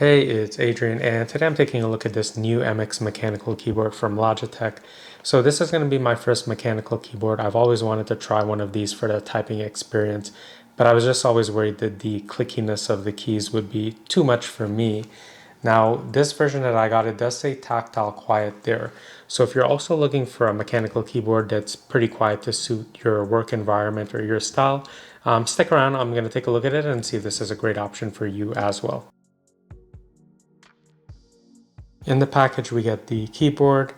Hey, it's Adrian, and today I'm taking a look at this new MX mechanical keyboard from Logitech. So this is going to be my first mechanical keyboard. I've always wanted to try one of these for the typing experience, but I was just always worried that the clickiness of the keys would be too much for me. Now, this version that I got, it does say tactile quiet there. So if you're also looking for a mechanical keyboard that's pretty quiet to suit your work environment or your style, stick around. I'm going to take a look at it and see if this is a great option for you as well. In the package, we get the keyboard,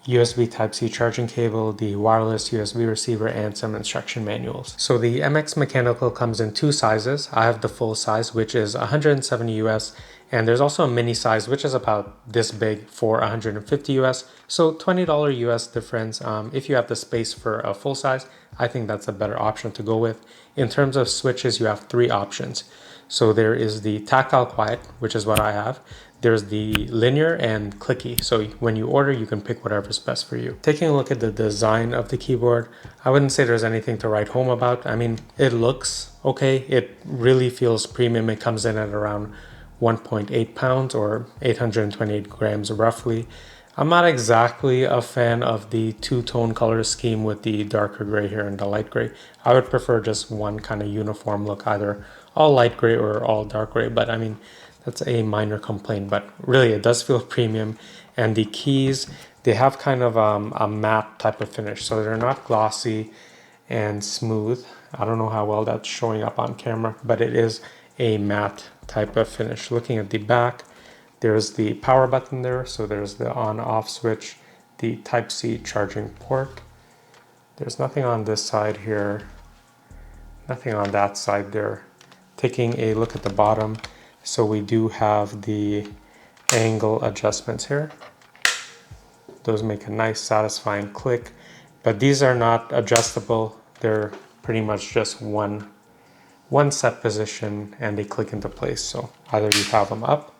USB Type-C charging cable, the wireless USB receiver, and some instruction manuals. So the MX Mechanical comes in two sizes. I have the full size, which is 170 US, and there's also a mini size, which is about this big for 150 US. So $20 US difference. If you have the space for a full size, I think that's a better option to go with. In terms of switches, you have three options. So there is the tactile quiet, which is what I have. There's the linear and clicky. So when you order, you can pick whatever's best for you. Taking a look at the design of the keyboard, I wouldn't say there's anything to write home about. I mean, it looks okay. It really feels premium. It comes in at around 1.8 pounds or 828 grams roughly. I'm not exactly a fan of the two-tone color scheme with the darker gray here and the light gray. I would prefer just one kind of uniform look, either all light gray or all dark gray, but I mean, that's a minor complaint, but really it does feel premium. And the keys, they have kind of a matte type of finish, so they're not glossy and smooth. I don't know how well that's showing up on camera, but it is a matte type of finish. Looking at the back, there's the power button there, so there's the on-off switch, the Type-C charging port. There's nothing on this side here, nothing on that side there. Taking a look at the bottom, so we do have the angle adjustments here. Those make a nice satisfying click, but these are not adjustable. They're pretty much just one set position and they click into place. So either you have them up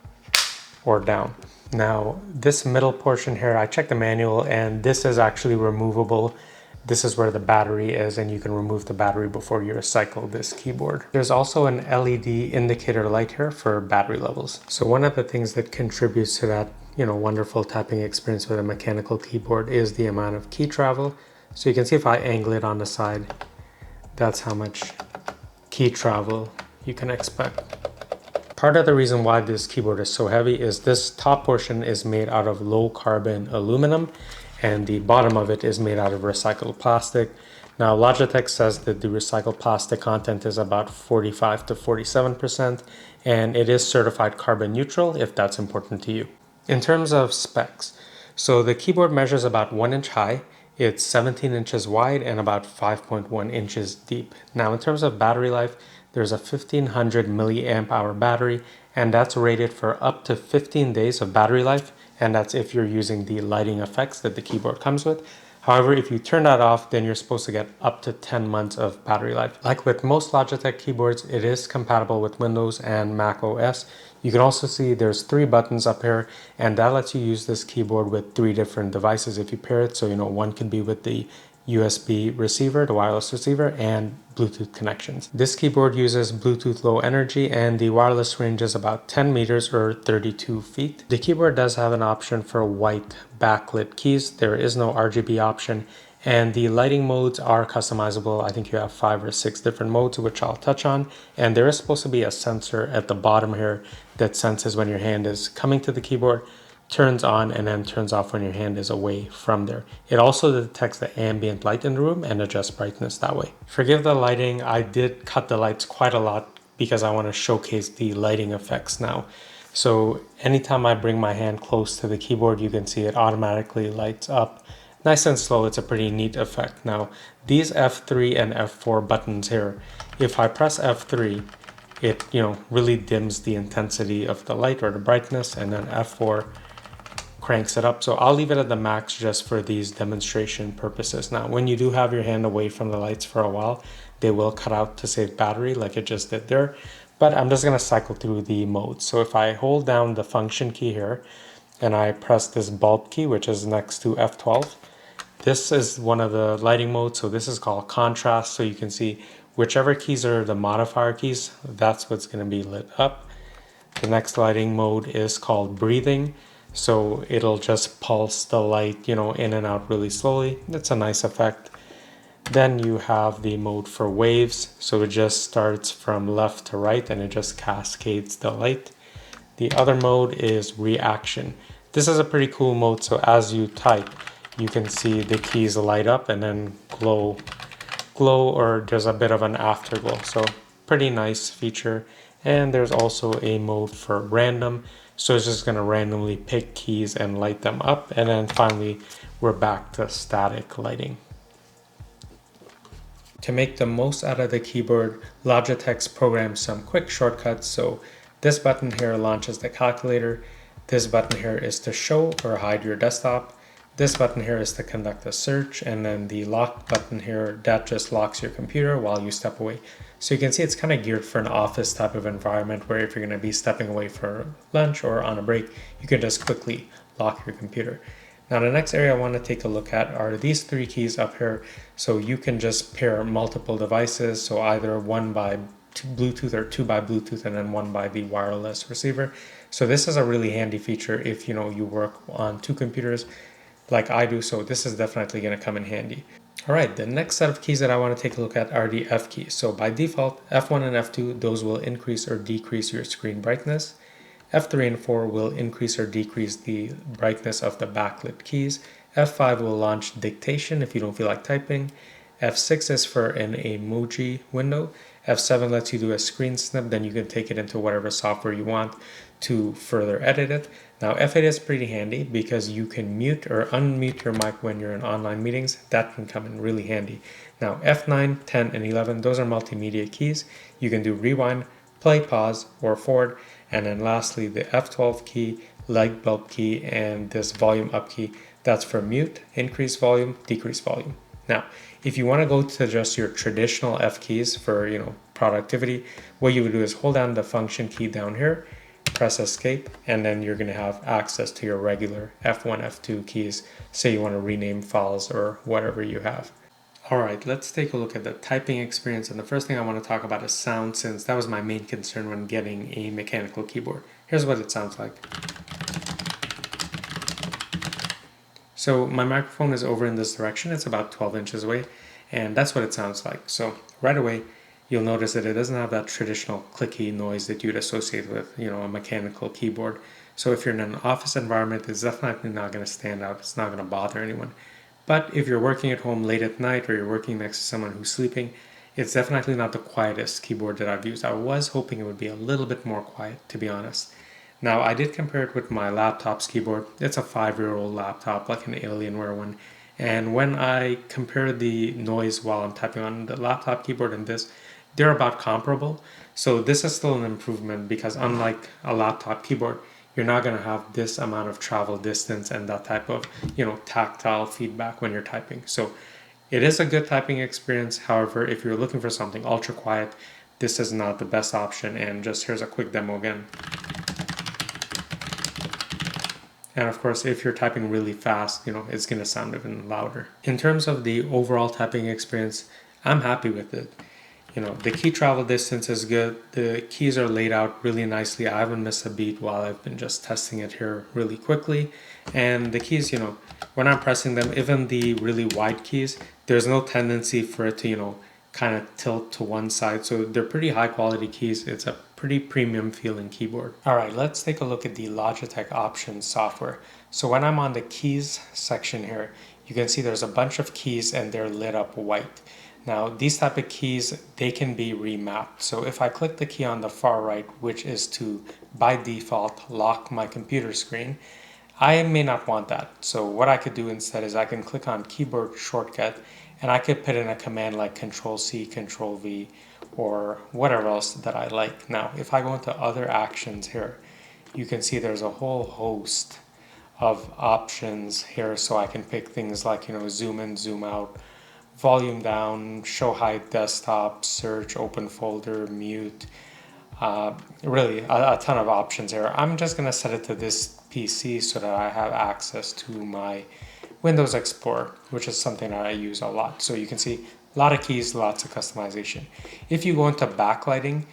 or down. Now this middle portion here, I checked the manual and this is actually removable. This is where the battery is, and you can remove the battery before you recycle this keyboard. There's also an LED indicator light here for battery levels. So one of the things that contributes to that, wonderful tapping experience with a mechanical keyboard is the amount of key travel. So you can see if I angle it on the side, that's how much key travel you can expect. Part of the reason why this keyboard is so heavy is this top portion is made out of low carbon aluminum, and the bottom of it is made out of recycled plastic. Now Logitech says that the recycled plastic content is about 45 to 47%, and it is certified carbon neutral if that's important to you. In terms of specs, so the keyboard measures about 1 inch high, it's 17 inches wide and about 5.1 inches deep. Now in terms of battery life, there's a 1500 milliamp hour battery, and that's rated for up to 15 days of battery life, and that's if you're using the lighting effects that the keyboard comes with. However, if you turn that off, then you're supposed to get up to 10 months of battery life. Like with most Logitech keyboards, it is compatible with Windows and Mac OS. You can also see there's 3 buttons up here, and that lets you use this keyboard with 3 different devices if you pair it. So, one could be with the USB receiver, the wireless receiver, and Bluetooth connections. This keyboard uses Bluetooth Low Energy, and the wireless range is about 10 meters or 32 feet. The keyboard does have an option for white backlit keys. There is no RGB option, and the lighting modes are customizable. I think you have 5 or 6 different modes, which I'll touch on. And there is supposed to be a sensor at the bottom here that senses when your hand is coming to the keyboard, turns on, and then turns off when your hand is away from there. It also detects the ambient light in the room and adjusts brightness that way. Forgive the lighting, I did cut the lights quite a lot because I want to showcase the lighting effects now. So anytime I bring my hand close to the keyboard, you can see it automatically lights up. Nice and slow, it's a pretty neat effect. Now, these F3 and F4 buttons here, if I press F3, it really dims the intensity of the light or the brightness, and then F4 cranks it up. So I'll leave it at the max just for these demonstration purposes. Now, when you do have your hand away from the lights for a while, they will cut out to save battery like it just did there. But I'm just gonna cycle through the modes. So if I hold down the function key here and I press this bulb key, which is next to F12, this is one of the lighting modes. So this is called contrast. So you can see whichever keys are the modifier keys, that's what's gonna be lit up. The next lighting mode is called breathing. So it'll just pulse the light, in and out really slowly. That's a nice effect. Then you have the mode for waves. So it just starts from left to right and it just cascades the light. The other mode is reaction. This is a pretty cool mode. So as you type, you can see the keys light up and then glow, or there's a bit of an afterglow. So pretty nice feature. And there's also a mode for random. So it's just gonna randomly pick keys and light them up. And then finally, we're back to static lighting. To make the most out of the keyboard, Logitech's programmed some quick shortcuts. So this button here launches the calculator. This button here is to show or hide your desktop. This button here is to conduct a search, and then the lock button here, that just locks your computer while you step away. So you can see it's kind of geared for an office type of environment where if you're going to be stepping away for lunch or on a break, you can just quickly lock your computer. Now the next area I want to take a look at are these three keys up here. So you can just pair multiple devices, so either one by Bluetooth or two by Bluetooth and then one by the wireless receiver. So this is a really handy feature if you work on two computers like I do, so this is definitely going to come in handy. All right, the next set of keys that I want to take a look at are the F keys. So by default, F1 and F2, those will increase or decrease your screen brightness. F3 and 4 will increase or decrease the brightness of the backlit keys. F5 will launch dictation if you don't feel like typing. F6 is for an emoji window. F7 lets you do a screen snip, then you can take it into whatever software you want to further edit it. Now F8 is pretty handy because you can mute or unmute your mic when you're in online meetings. That can come in really handy. Now F9, 10, and 11, those are multimedia keys. You can do rewind, play, pause, or forward. And then lastly, the F12 key, light bulb key, and this volume up key, that's for mute, increase volume, decrease volume. Now, if you want to go to just your traditional F keys for, productivity, what you would do is hold down the function key down here, press escape, and then you're going to have access to your regular F1, F2 keys. Say you want to rename files or whatever you have. All right, let's take a look at the typing experience. And the first thing I want to talk about is sound, since that was my main concern when getting a mechanical keyboard. Here's what it sounds like. So my microphone is over in this direction. It's about 12 inches away, and that's what it sounds like. So right away, you'll notice that it doesn't have that traditional clicky noise that you'd associate with, a mechanical keyboard. So if you're in an office environment, it's definitely not going to stand out. It's not going to bother anyone. But if you're working at home late at night or you're working next to someone who's sleeping, it's definitely not the quietest keyboard that I've used. I was hoping it would be a little bit more quiet, to be honest. Now, I did compare it with my laptop's keyboard. It's a 5-year-old laptop, like an Alienware one. And when I compared the noise while I'm typing on the laptop keyboard and this, they're about comparable. So this is still an improvement because unlike a laptop keyboard, you're not going to have this amount of travel distance and that type of, tactile feedback when you're typing. So it is a good typing experience. However, if you're looking for something ultra quiet, this is not the best option. And just here's a quick demo again. And of course, if you're typing really fast, it's going to sound even louder. In terms of the overall typing experience, I'm happy with it. The key travel distance is good. The keys are laid out really nicely. I haven't missed a beat while I've been just testing it here really quickly. And the keys, when I'm pressing them, even the really wide keys, there's no tendency for it to, kind of tilt to one side. So they're pretty high quality keys. It's a pretty premium feeling keyboard. All right, let's take a look at the Logitech options software. So when I'm on the keys section here, you can see there's a bunch of keys and they're lit up white. Now, these type of keys, they can be remapped. So if I click the key on the far right, which is to, by default, lock my computer screen, I may not want that. So what I could do instead is I can click on keyboard shortcut and I could put in a command like Control-C, Control-V, or whatever else that I like. Now, if I go into other actions here, you can see there's a whole host of options here. So I can pick things like, zoom in, zoom out, volume down, show hide desktop, search, open folder, mute, really a ton of options here. I'm just going to set it to this PC so that I have access to my Windows Explorer, which is something that I use a lot. So you can see a lot of keys, lots of customization. If you go into backlighting,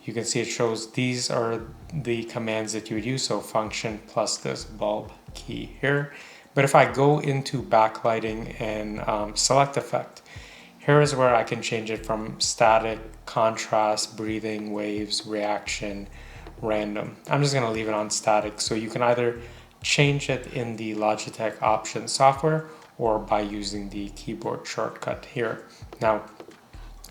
you can see it shows these are the commands that you would use, so function plus this bulb key here. But if I go into backlighting and select effect, here is where I can change it from static, contrast, breathing, waves, reaction, random. I'm just going to leave it on static, so you can either change it in the Logitech options software or by using the keyboard shortcut here. Now,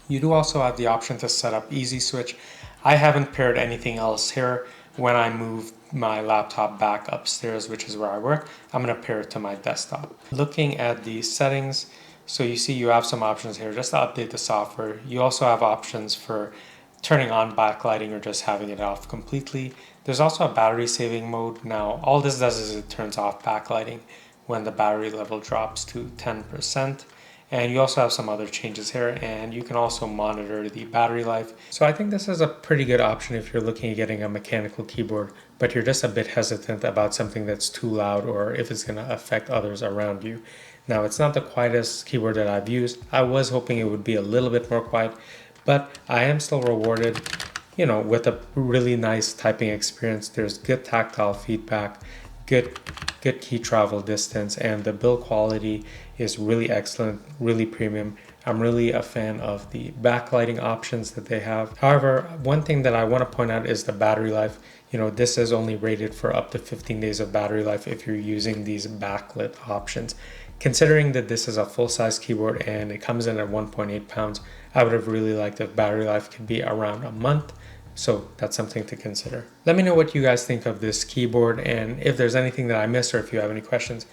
you do also have the option to set up easy switch. I haven't paired anything else here. When I move my laptop back upstairs, which is where I work, I'm going to pair it to my desktop. Looking at the settings, so you see you have some options here just to update the software. You also have options for turning on backlighting or just having it off completely. There's also a battery saving mode. Now, all this does is it turns off backlighting when the battery level drops to 10%. And you also have some other changes here, and you can also monitor the battery life. So I think this is a pretty good option if you're looking at getting a mechanical keyboard, but you're just a bit hesitant about something that's too loud or if it's going to affect others around you. Now, it's not the quietest keyboard that I've used. I was hoping it would be a little bit more quiet, but I am still rewarded, with a really nice typing experience. There's good tactile feedback, good key travel distance, and the build quality is really excellent, really premium. I'm really a fan of the backlighting options that they have. However, one thing that I want to point out is the battery life. This is only rated for up to 15 days of battery life if you're using these backlit options. Considering that this is a full-size keyboard and it comes in at 1.8 pounds, I would have really liked if battery life could be around a month. So that's something to consider. Let me know what you guys think of this keyboard, and if there's anything that I missed or if you have any questions,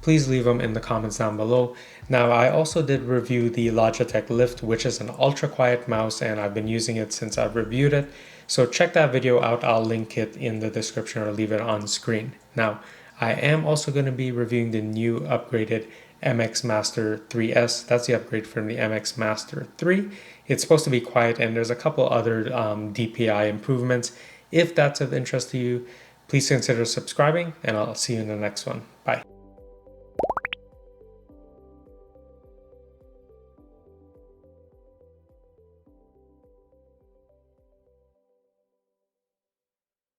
please leave them in the comments down below. Now, I also did review the Logitech Lift, which is an ultra quiet mouse, and I've been using it since I've reviewed it. So check that video out. I'll link it in the description or leave it on screen. Now, I am also going to be reviewing the new upgraded MX Master 3S. That's the upgrade from the MX Master 3. It's supposed to be quiet, and there's a couple other DPI improvements. If that's of interest to you, please consider subscribing, and I'll see you in the next one. Bye.